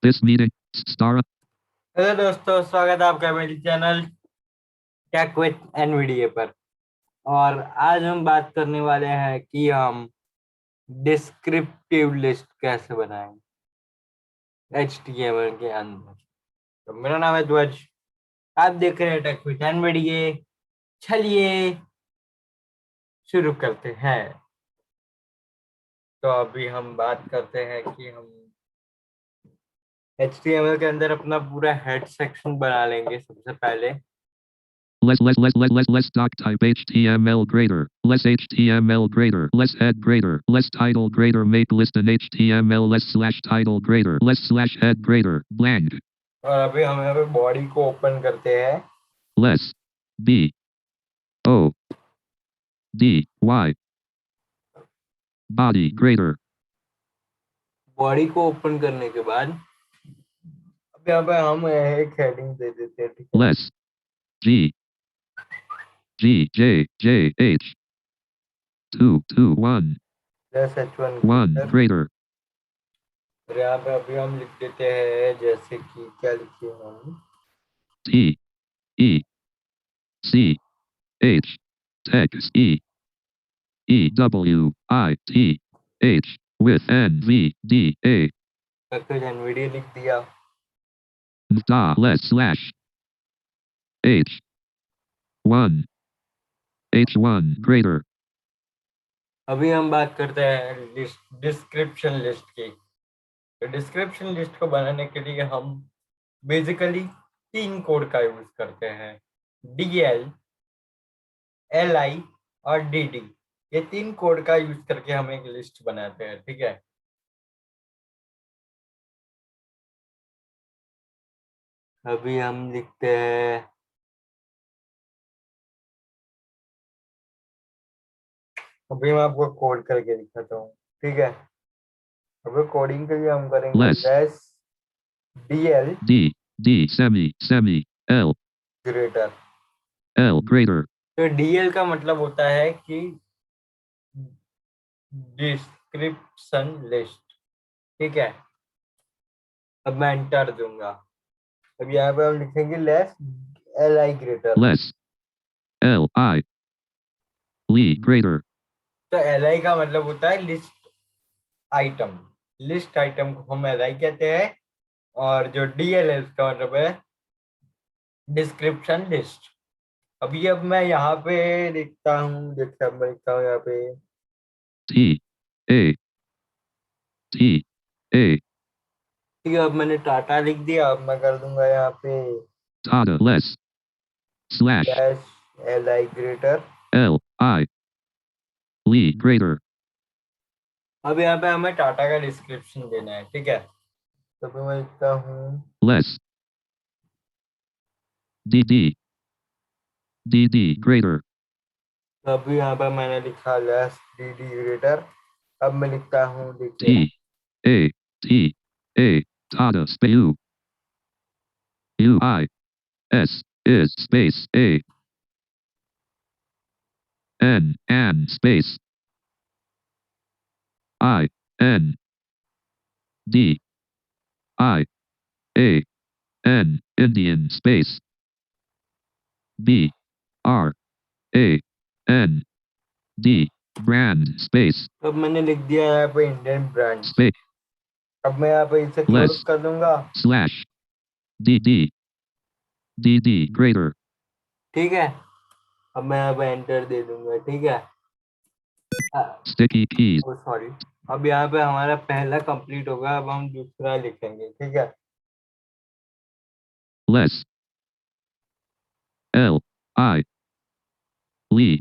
This meeting, Star. Hello दोस्तों, स्वागत है आपका मेरे चैनल टेक विद एनवीडीए पर। और आज हम बात करने वाले हैं कि हम डिस्क्रिप्टिव लिस्ट कैसे बनाएं एचटीएमएल के अंदर। तो मेरा नाम है ध्वज, आप देख रहे हैं टेक विद एनवीडीए। चलिए शुरू करते हैं। तो अभी हम बात करते हैं कि हम एचटीएमएल के अंदर अपना पूरा हेड सेक्शन बना लेंगे सबसे पहले। Less doc type HTML greater, less HTML greater, less head greater, less title greater, make list an HTML less slash title greater, less slash head greater, blank. और अभी हम यहाँ पे बॉडी को ओपन करते हैं। Less B O D Y body greater. Body को open करने के बाद अब यहाँ पे हम एक हेडिंग दे देते हैं, ठीक है। Less G G J J H 2 2 1 plus H1 1 greater. और यहाँ पे अभी हम लिख देते हैं, जैसे कि क्या लिखिए हम, T E C H text E W I T H with nvda. फिर एनवीडिया लिख दिया। Da less slash H1 H1 greater. अभी हम बात करते हैं डिस्क्रिप्शन लिस्ट की। तो डिस्क्रिप्शन लिस्ट को बनाने के लिए हम बेसिकली 3 कोड का यूज करते हैं, DL LI और DD। ये 3 कोड का यूज करके हम एक लिस्ट बनाते हैं, ठीक है। अभी हम लिखते हैं, अभी मैं आपको कोड करके दिखाता हूँ, ठीक है। अभी कोडिंग के लिए हम करेंगे Less less DL D D semi L greater. L greater. तो DL का मतलब होता है कि डिस्क्रिप्शन लिस्ट, ठीक है। अब मैं एंटर दूंगा। अब यहाँ पे हम लिखेंगे less LI greater. Less L I greater. तो LI का मतलब होता है लिस्ट आइटम। लिस्ट आइटम को हम LI कहते हैं, और जो DL है उसका मतलब है डिस्क्रिप्शन लिस्ट। अभी अब मैं यहाँ पे लिखता हूँ, देखिए अब मैं लिखता हूँ यहाँ पे T A T A ठीक है। अब मैंने टाटा लिख दिया। अब मैं कर दूंगा यहाँ पे Tata less slash less LI greater. L I greater. अब यहाँ पे हमें टाटा का डिस्क्रिप्शन देना है, ठीक है। तो फिर मैं लिखता हूँ Less DD DD greater. तो अभी यहाँ पे मैंने लिखा लेस DD ग्रेटर। अब मैं लिखता हूँ, देखिए T A T A Tata space U I S is space A N space I N D I A N Indian space B R A N D brand space तो अब मैंने लिख दिया यहाँ पे इंडियन ब्रांड। space अब मैं यहाँ पे इसे क्लोज less कर दूंगा, slash DD DD greater. ठीक है। अब मैं यहाँ पे एंटर दे दूंगा, ठीक है। Sticky keys sorry. अब यहाँ पे हमारा पहला कंप्लीट होगा। अब हम दूसरा लिखेंगे, ठीक है। less L I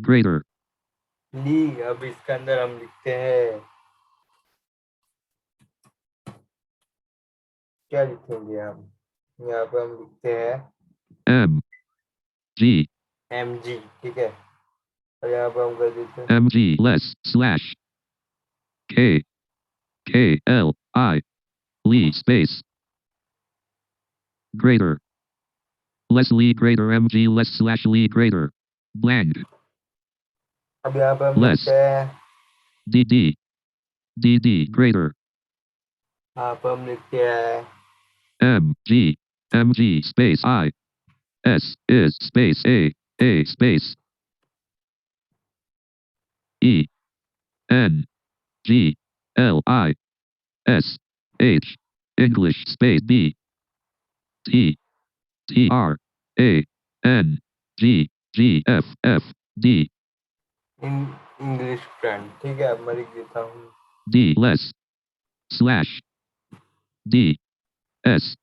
greater. ली। अब इसके अंदर हम लिखते हैं, क्या लिखेंगे हम, यहाँ पे हम लिखते हैं M G MG, ठीक है। और यहाँ पे हम कर देते हैं MG less slash K K L I space greater. Less greater MG less slash greater. Blank. अब यहाँ पे हम less लिखते हैं, DD DD greater. यहाँ पे हम लिखते हैं MG space I S is space A space E N G L I S H English space B T T R A N G G F F D English friend, ठीक है। अब मैं लिख देता हूँ D less slash D S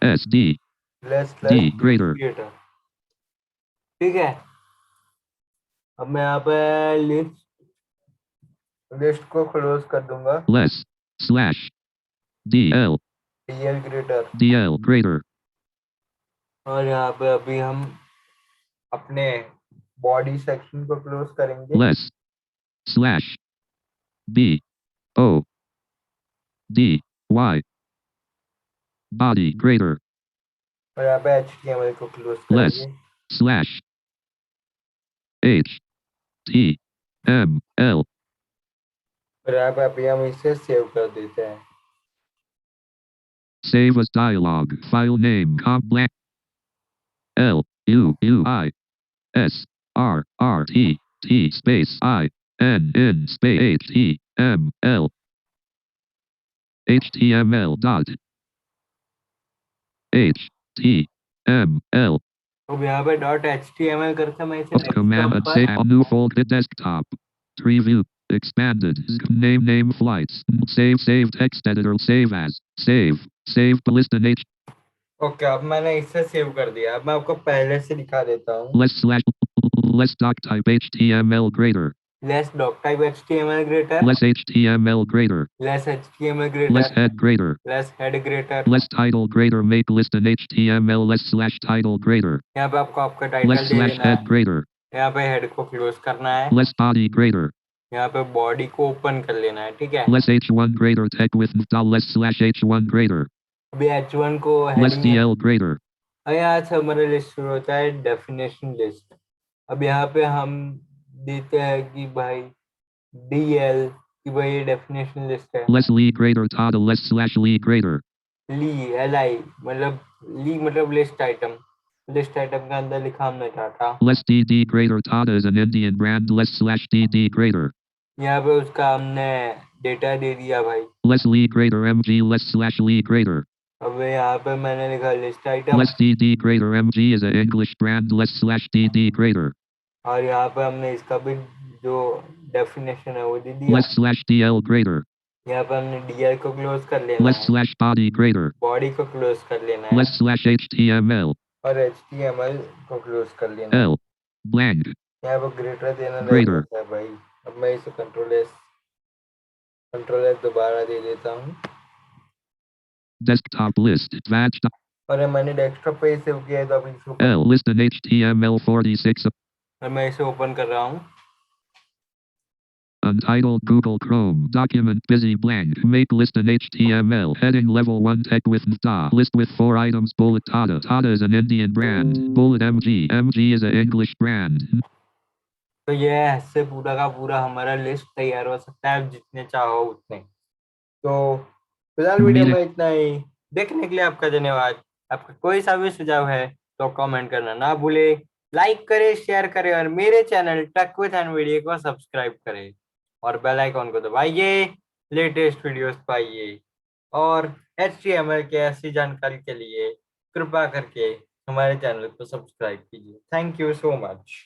S D less D greater greater, ठीक है। अब मैं यहाँ पे लिस्ट को क्लोज कर दूंगा। less slash DL DL DL greater और यहाँ पे अभी हम अपने बॉडी सेक्शन को क्लोज करेंगे। less slash B O D Y body greater और यहाँ पे HTML को क्लोज less करेंगे। slash H T M L और यहाँ पे अभी हम इसे सेव कर देते हैं। save as dialog file name comp blank L U U I S R R T T space I N N space H T M L HTML dot H T M L अब यहाँ पे .html करके मैं इसे command desktop say पर new folder desktop preview expanded name flights save text editor save list and H okay, अब मैंने इसे सेव कर दिया। अब मैं आपको पहले से दिखा देता हूँ। less doc type HTML greater less doc type HTML greater, less HTML greater less HTML less greater, head greater less head greater, less title greater make list and HTML less slash title greater यहाँ पे आपको आपका less title दे slash देना head है। greater यहाँ पे head को close करना है। less body greater यहाँ पे बॉडी को ओपन कर लेना है, ठीक है। less H1 greater tech with less slash H1 greater अभी H1 को less हेडिंग में, DL greater और यहाँ से हमारा लिस्ट शुरू होता है डेफिनेशन लिस्ट। अब यहाँ पे हम देते हैं कि भाई DL, कि भाई ये डेफिनेशन लिस्ट है। less Lee greater Tada less slash Lee greater ली LI मतलब ली मतलब लिस्ट आइटम, लिस्ट आइटम के अंदर लिखा हमने data. less DD greater Tada is an Indian brand less slash DD greater यहाँ पे उसका हमने डेटा दे दिया भाई। less Lee greater MG less slash Lee greater अब यहाँ पे मैंने लिखा list item, less DD greater MG is an English brand less slash DD greater और यहाँ पे हमने इसका भी जो डेफिनेशन है वो दे दिया। less slash DL greater यहाँ पे हमने DL को क्लोज कर लेना less है, slash body greater बॉडी को क्लोज कर लेना है, less slash HTML और HTML को क्लोज कर लेना है। L blank यहाँ पे ग्रेटर देना रह greater जाता है भाई। अब मैं इसे कंट्रोल एस दोबारा दे देता हूँ, desktop list batch और मैंने डेस्कटॉप पे सेव किया है, तो अभी इसे L list and HTML 46 और मैं इसे ओपन कर रहा हूँ। Untitled Google Chrome document busy blank make list and HTML heading level 1 tech with nvda list with 4 items bullet Tata is an Indian brand bullet MG is an English brand तो ये ऐसे पूरा का पूरा हमारा लिस्ट तैयार हो सकता है, आप जितने चाहो उतने। तो फिलहाल वीडियो में इतना ही। देखने के लिए आपका धन्यवाद। आपका कोई सा भी सुझाव है तो कमेंट करना ना भूले, लाइक करें, शेयर करें और मेरे चैनल टक विद एनवीडीए को सब्सक्राइब करें और बेल आइकॉन को दबाइए, लेटेस्ट वीडियोस पाइए। और HTML के ऐसी जानकारी के लिए कृपया करके हमारे चैनल को सब्सक्राइब कीजिए। Thank you so much.